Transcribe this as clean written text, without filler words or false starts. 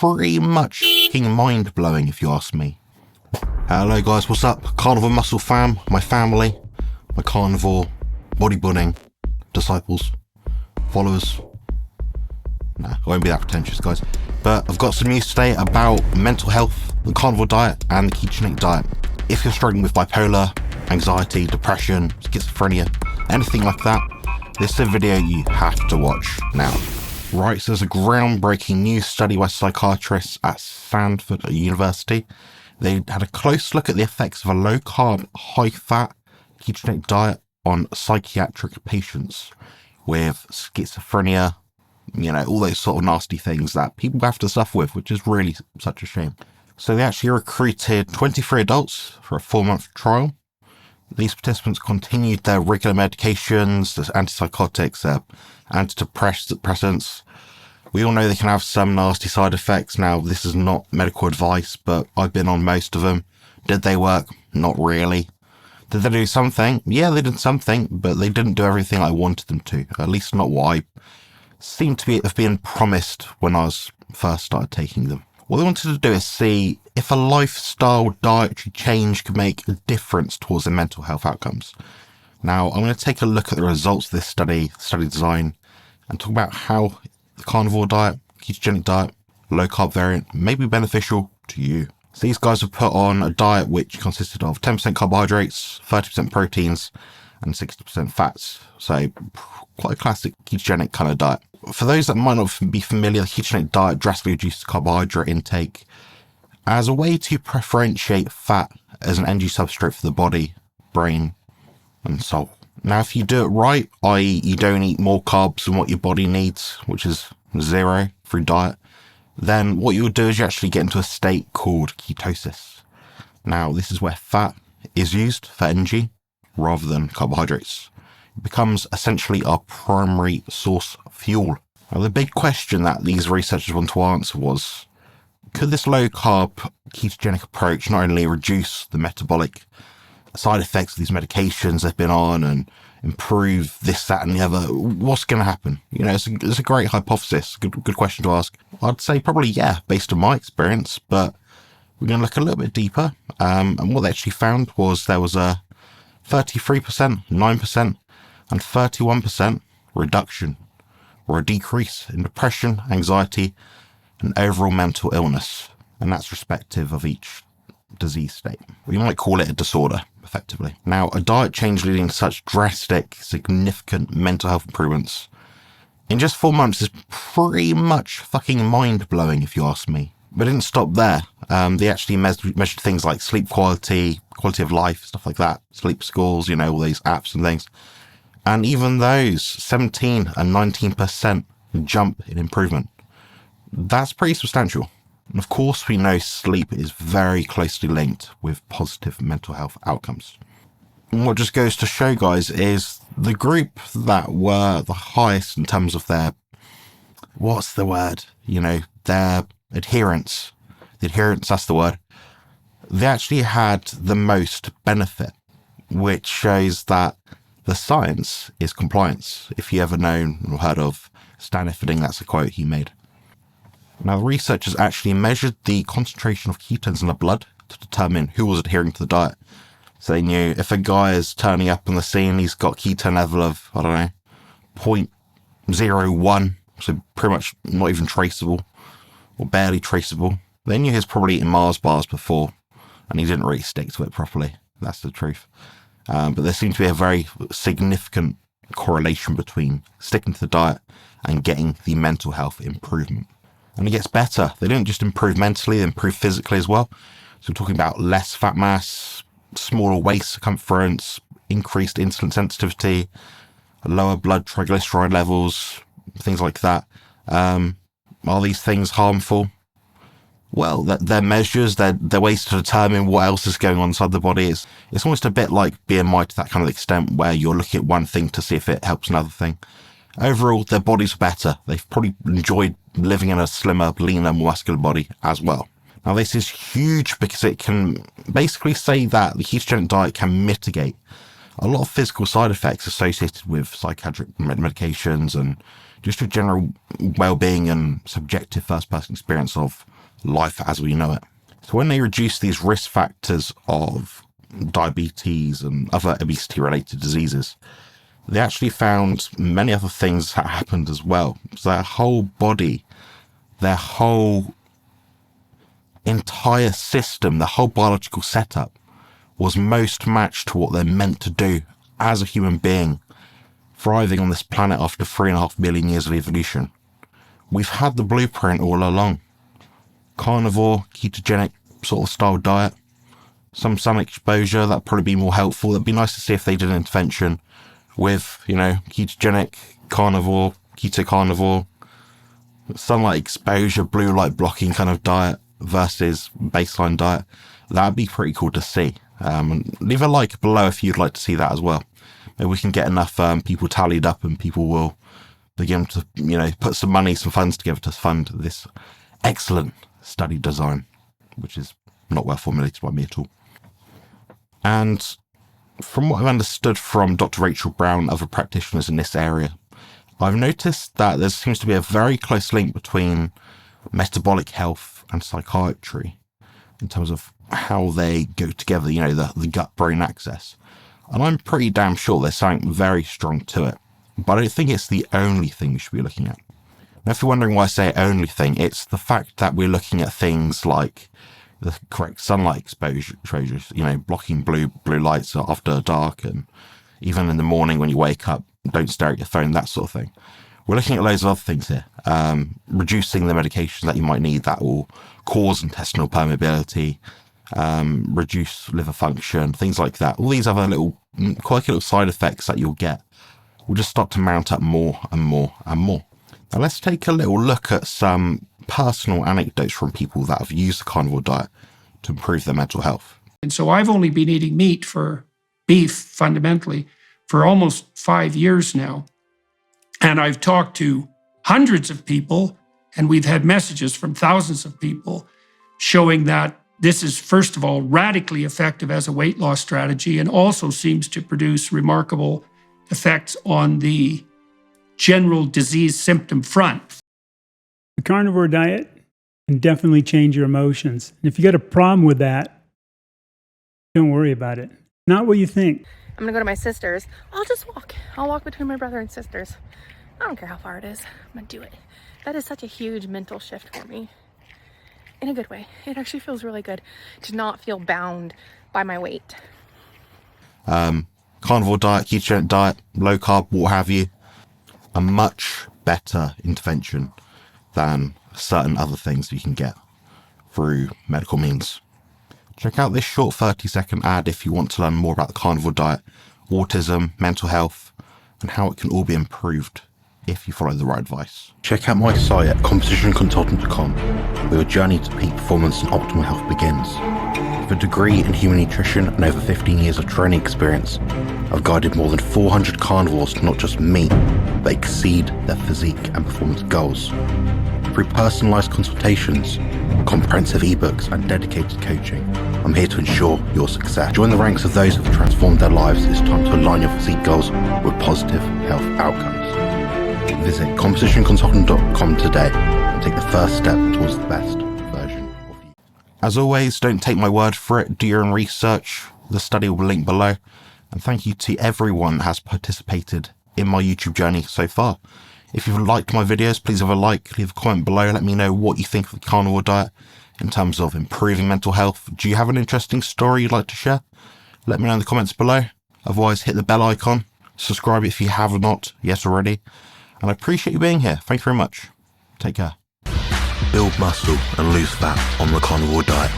pretty much fucking mind-blowing if you ask me. Hello guys, what's up? Carnivore Muscle fam, my family, my carnivore bodybuilding disciples, followers. Nah, I won't be that pretentious guys. But I've got some news today about mental health, the carnivore diet and the ketogenic diet. If you're struggling with bipolar, anxiety, depression, schizophrenia, anything like that, this is a video you have to watch now. Right, so there's a groundbreaking new study by psychiatrists at Stanford University. They had a close look at the effects of a low-carb, high-fat ketogenic diet on psychiatric patients with schizophrenia, you know, all those sort of nasty things that people have to suffer with, which is really such a shame. So they actually recruited 23 adults for a 4-month trial. These participants continued their regular medications, the antipsychotics, antidepressants. We all know they can have some nasty side effects. Now, this is not medical advice, but I've been on most of them. Did they work? Not really. Did they do something? Yeah, they did something, but they didn't do everything I wanted them to. At least not what I seemed to have been promised when I first started taking them. What they wanted to do is see if a lifestyle dietary change could make a difference towards their mental health outcomes. Now, I'm going to take a look at the results of this study design, and talk about how the carnivore diet, ketogenic diet, low-carb variant may be beneficial to you. So these guys have put on a diet which consisted of 10% carbohydrates, 30% proteins, and 60% fats. So quite a classic ketogenic kind of diet. For those that might not be familiar, the ketogenic diet drastically reduces carbohydrate intake as a way to differentiate fat as an energy substrate for the body, brain, and soul. Now, if you do it right, i.e. you don't eat more carbs than what your body needs, which is 0 through diet, then what you'll do is you actually get into a state called ketosis. Now, this is where fat is used for energy rather than carbohydrates. It becomes essentially our primary source of fuel. Now, the big question that these researchers want to answer was, could this low-carb ketogenic approach not only reduce the metabolic side effects of these medications they've been on and improve this, that, and the other? What's going to happen? You know, it's a great hypothesis, good question to ask. I'd say probably yeah, based on my experience, but we're going to look a little bit deeper. And what they actually found was there was a 33%, 9%, and 31% reduction or a decrease in depression, anxiety, and overall mental illness. And that's respective of each disease state. We might call it a disorder, effectively. Now, a diet change leading to such drastic, significant mental health improvements in just 4 months is pretty much fucking mind-blowing, if you ask me. But it didn't stop there. They actually measured things like sleep quality of life, stuff like that, sleep scores, you know, all these apps and things. And even those 17 and 19% jump in improvement. That's pretty substantial. And of course, we know sleep is very closely linked with positive mental health outcomes. And what just goes to show, guys, is the group that were the highest in terms of their, what's the word? You know, their adherence. The adherence, that's the word. They actually had the most benefit, which shows that the science is compliance. If you ever known or heard of Stanford, that's a quote he made. Now, the researchers actually measured the concentration of ketones in the blood to determine who was adhering to the diet. So they knew if a guy is turning up on the scene, he's got ketone level of, I don't know, 0.01, so pretty much not even traceable or barely traceable. They knew he was probably eating Mars bars before and he didn't really stick to it properly. That's the truth. But there seems to be a very significant correlation between sticking to the diet and getting the mental health improvement. And it gets better. They don't just improve mentally, they improve physically as well. So we're talking about less fat mass, smaller waist circumference, increased insulin sensitivity, lower blood triglyceride levels, things like that. Are these things harmful? Well, they're measures, they're ways to determine what else is going on inside the body. It's almost a bit like BMI to that kind of extent, where you're looking at one thing to see if it helps another thing. Overall, their bodies are better. They've probably enjoyed living in a slimmer, leaner, more muscular body as well. Now, this is huge because it can basically say that the ketogenic diet can mitigate a lot of physical side effects associated with psychiatric medications and just a general well-being and subjective first-person experience of life as we know it. So when they reduced these risk factors of diabetes and other obesity-related diseases, they actually found many other things that happened as well. So their whole body, their whole entire system, the whole biological setup was most matched to what they're meant to do as a human being, thriving on this planet after 3.5 million years of evolution. We've had the blueprint all along. Carnivore, ketogenic sort of style diet, some sun exposure, that'd probably be more helpful. It'd be nice to see if they did an intervention with, ketogenic, carnivore, keto carnivore, sunlight exposure, blue light blocking kind of diet versus baseline diet. That'd be pretty cool to see. And leave a like below if you'd like to see that as well. Maybe we can get enough people tallied up and people will begin to, put some money, some funds together to fund this excellent study design, which is not well formulated by me at all. And from what I've understood from Dr. Rachel Brown and other practitioners in this area, I've noticed that there seems to be a very close link between metabolic health and psychiatry in terms of how they go together, the gut-brain axis. And I'm pretty damn sure there's something very strong to it. But I don't think it's the only thing we should be looking at. Now, if you're wondering why I say only thing, it's the fact that we're looking at things like the correct sunlight exposure, blocking blue lights after dark, and even in the morning when you wake up, don't stare at your phone, that sort of thing. We're looking at loads of other things here. Reducing the medications that you might need that will cause intestinal permeability, reduce liver function, things like that. All these other little quirky little side effects that you'll get will just start to mount up more and more and more. Now let's take a little look at some personal anecdotes from people that have used the carnivore diet to improve their mental health. And so I've only been eating beef fundamentally, for almost 5 years now. And I've talked to hundreds of people, and we've had messages from thousands of people showing that this is, first of all, radically effective as a weight loss strategy, and also seems to produce remarkable effects on the general disease symptom front. The carnivore diet can definitely change your emotions. And if you got a problem with that, don't worry about it. Not what you think. I'm gonna go to my sister's. I'll just walk. I'll walk between my brother and sisters. I don't care how far it is. I'm gonna do it. That is such a huge mental shift for me. In a good way. It actually feels really good to not feel bound by my weight. Carnivore diet, ketogenic diet, low carb, what have you. A much better intervention than certain other things you can get through medical means. Check out this short 30-second ad if you want to learn more about the carnivore diet, autism, mental health, and how it can all be improved if you follow the right advice. Check out my site at compositionconsultant.com, where your journey to peak performance and optimal health begins. With a degree in human nutrition and over 15 years of training experience, I've guided more than 400 carnivores to not just meet, but exceed their physique and performance goals. Through personalised consultations, comprehensive ebooks and dedicated coaching, I'm here to ensure your success. Join the ranks of those who have transformed their lives. It's time to align your physique goals with positive health outcomes. Visit compositionconsultant.com today and take the first step towards the best version of you. As always, don't take my word for it. Do your own research. The study will be linked below. And thank you to everyone that has participated in my YouTube journey so far. If you've liked my videos, please have a like, leave a comment below, let me know what you think of the carnivore diet in terms of improving mental health. Do you have an interesting story you'd like to share? Let me know in the comments below. Otherwise, hit the bell icon, subscribe if you have not yet already. And I appreciate you being here. Thank you very much. Take care. Build muscle and lose fat on the carnivore diet.